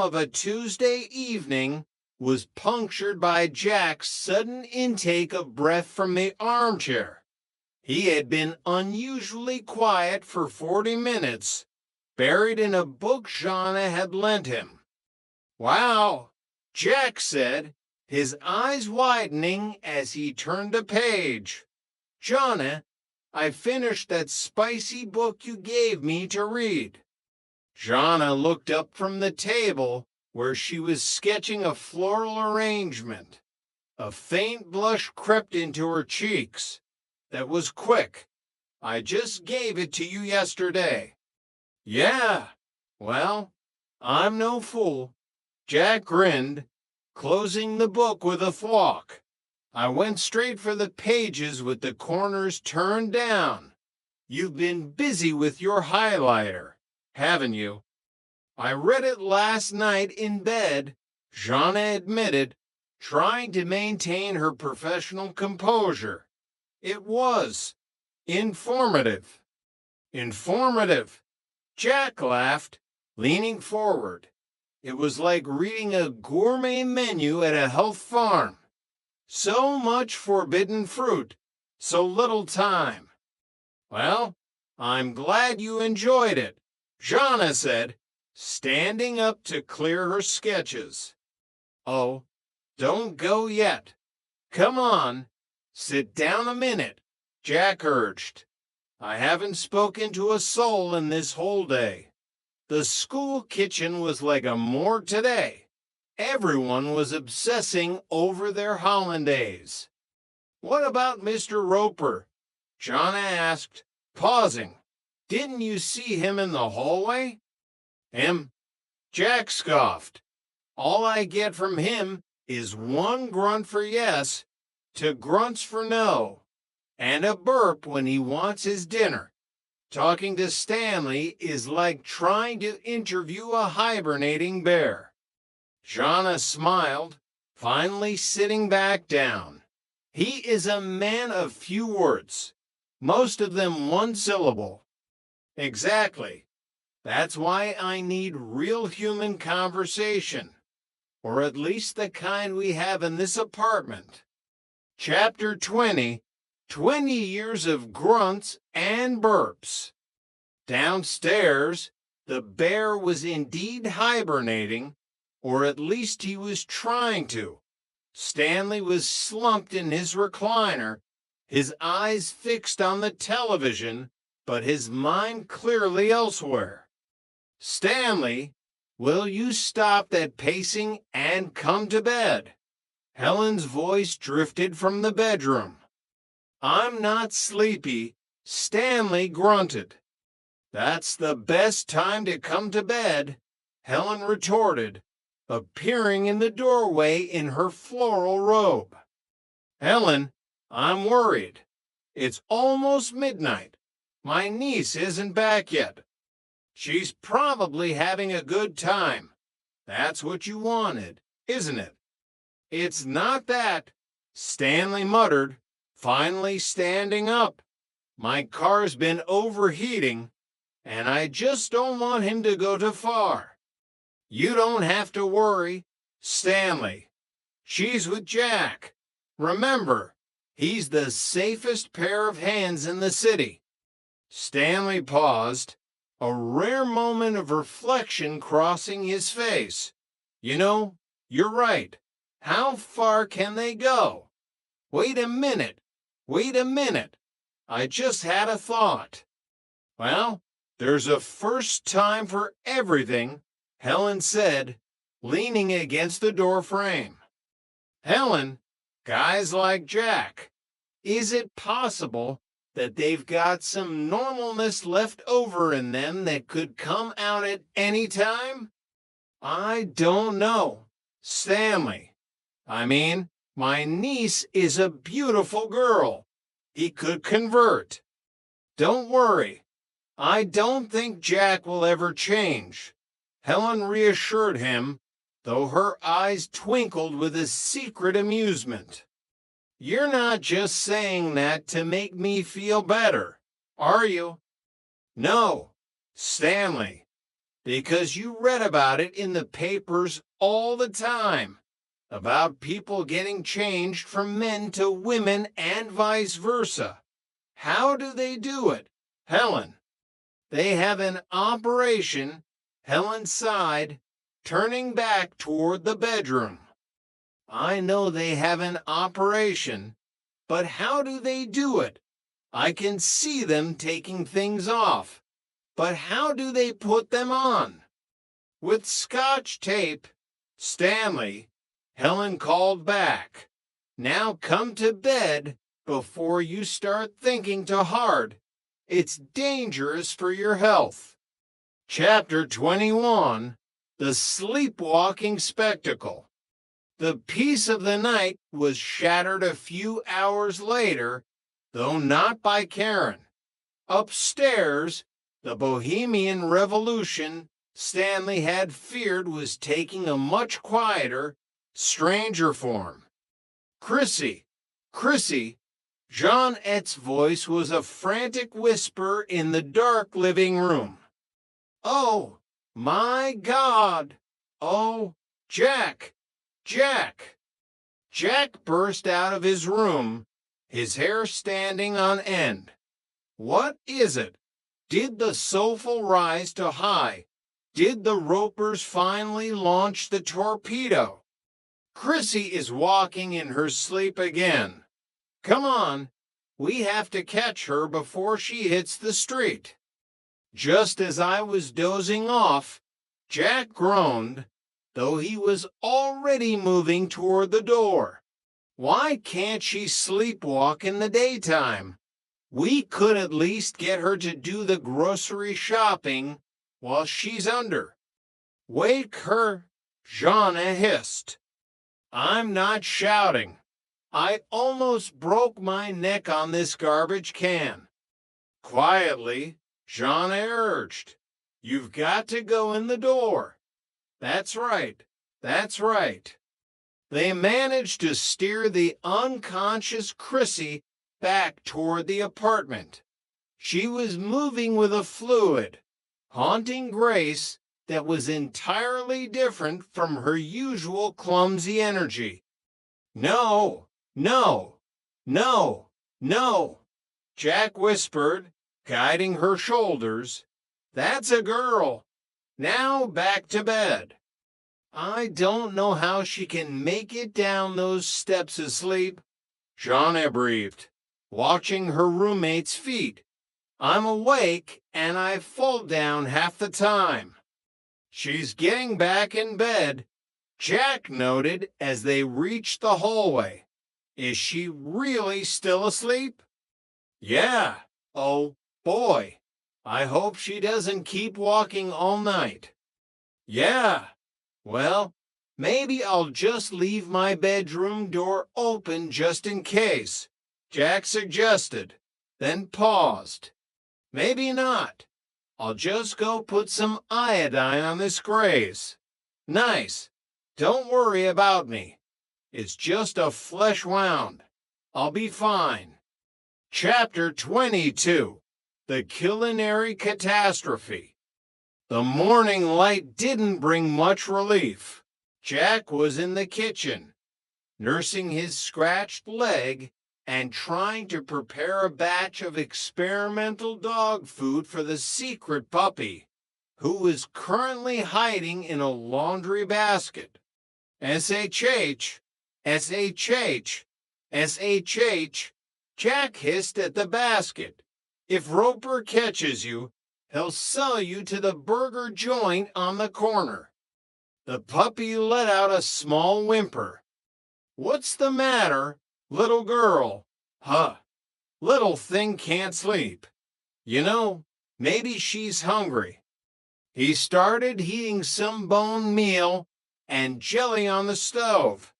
of a Tuesday evening was punctured by Jack's sudden intake of breath from the armchair. He had been unusually quiet for 40 minutes, buried in a book Jana had lent him. "Wow," Jack said, his eyes widening as he turned a page. "Jana, I finished that spicy book you gave me to read." Jana looked up from the table where she was sketching a floral arrangement. A faint blush crept into her cheeks. "That was quick. I just gave it to you yesterday." "Yeah, well, I'm no fool." Jack grinned, closing the book with a thwack. "I went straight for the pages with the corners turned down. You've been busy with your highlighter, haven't you?" "I read it last night in bed," Jana admitted, trying to maintain her professional composure. "It was informative." "Informative," Jack laughed, leaning forward. "It was like reading a gourmet menu at a health farm. So much forbidden fruit, so little time." "Well, I'm glad you enjoyed it," Jana said, standing up to clear her sketches. "Oh, don't go yet. Come on, sit down a minute," Jack urged. "I haven't spoken to a soul in this whole day. The school kitchen was like a morgue today. Everyone was obsessing over their hollandaise." "What about Mr. Roper?" Jana asked, pausing. "Didn't you see him in the hallway?" "Him?" Jack scoffed. "All I get from him is one grunt for yes, 2 grunts for no, and a burp when he wants his dinner. Talking to Stanley is like trying to interview a hibernating bear." Jana smiled, finally sitting back down. "He is a man of few words, most of them one syllable." "Exactly. That's why I need real human conversation, or at least the kind we have in this apartment." Chapter 20, 20 Years of Grunts and Burps. Downstairs, the bear was indeed hibernating, or at least he was trying to. Stanley was slumped in his recliner, his eyes fixed on the television, but his mind clearly elsewhere. "Stanley, will you stop that pacing and come to bed?" Helen's voice drifted from the bedroom. "I'm not sleepy," Stanley grunted. "That's the best time to come to bed," Helen retorted, appearing in the doorway in her floral robe. "Helen, I'm worried. It's almost midnight. My niece isn't back yet." "She's probably having a good time. That's what you wanted, isn't it?" "It's not that," Stanley muttered, finally standing up. "My car's been overheating, and I just don't want him to go too far." "You don't have to worry, Stanley. She's with Jack. Remember, he's the safest pair of hands in the city." Stanley paused, a rare moment of reflection crossing his face. "You know, you're right. How far can they go?" Wait a minute. I just had a thought." "Well, there's a first time for everything," Helen said, leaning against the doorframe. "Helen, guys like Jack, is it possible that they've got some normalness left over in them that could come out at any time?" "I don't know, Stanley. I mean, my niece is a beautiful girl. He could convert." "Don't worry. I don't think Jack will ever change," Helen reassured him, though her eyes twinkled with a secret amusement. "You're not just saying that to make me feel better, are you?" "No, Stanley. because you read about it in the papers all the time, about people getting changed from men to women and vice versa. How do they do it, Helen? They have an operation, Helen sighed, turning back toward the bedroom. I know they have an operation, but how do they do it? I can see them taking things off, but how do they put them on? With Scotch tape. Stanley, Helen called back. Now come to bed before you start thinking too hard. It's dangerous for your health. Chapter 21, The Sleepwalking Spectacle. The peace of the night was shattered a few hours later, though not by Karen. Upstairs, the Bohemian Revolution Stanley had feared was taking a much quieter, stranger form. Chrissy, Chrissy, Jeanette's voice was a frantic whisper in the dark living room. Oh, my God! Oh, Jack! Jack! Jack burst out of his room, his hair standing on end. What is it? Did the soulful rise too high? Did the ropers finally launch the torpedo? Chrissy is walking in her sleep again. Come on, we have to catch her before she hits the street. Just as I was dozing off, Jack groaned, though he was already moving toward the door. Why can't she sleepwalk in the daytime? We could at least get her to do the grocery shopping while she's under. Wake her, Jeanne hissed. I'm not shouting. I almost broke my neck on this garbage can. Quietly, Jeanne urged. You've got to go in the door. That's right. That's right. They managed to steer the unconscious Chrissy back toward the apartment. She was moving with a fluid, haunting grace that was entirely different from her usual clumsy energy. No, no, no, no, Jack whispered, guiding her shoulders. That's a girl. Now back to bed. I don't know how she can make it down those steps asleep, Jeanne breathed, watching her roommate's feet. I'm awake and I fall down half the time. She's getting back in bed, Jack noted as they reached the hallway. Is she really still asleep? Yeah. Oh, boy. I hope she doesn't keep walking all night. Yeah. Well, maybe I'll just leave my bedroom door open just in case, Jack suggested, then paused. Maybe not. I'll just go put some iodine on this graze. Nice. Don't worry about me. It's just a flesh wound. I'll be fine. Chapter 22, The Culinary Catastrophe. The morning light didn't bring much relief. Jack was in the kitchen, nursing his scratched leg and trying to prepare a batch of experimental dog food for the secret puppy, who was currently hiding in a laundry basket. SHH, SHH, SHH, Jack hissed at the basket. If Roper catches you, he'll sell you to the burger joint on the corner. The puppy let out a small whimper. What's the matter, little girl? Huh. Little thing can't sleep. You know, maybe she's hungry. He started heating some bone meal and jelly on the stove.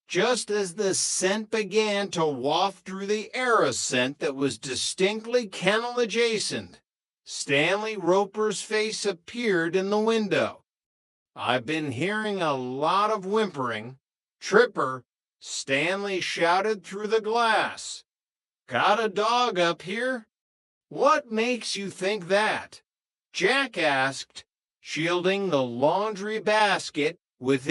Just as the scent began to waft through the air, a scent that was distinctly kennel adjacent, Stanley Roper's face appeared in the window. I've been hearing a lot of whimpering. Tripper, Stanley shouted through the glass. Got a dog up here? What makes you think that? Jack asked, shielding the laundry basket with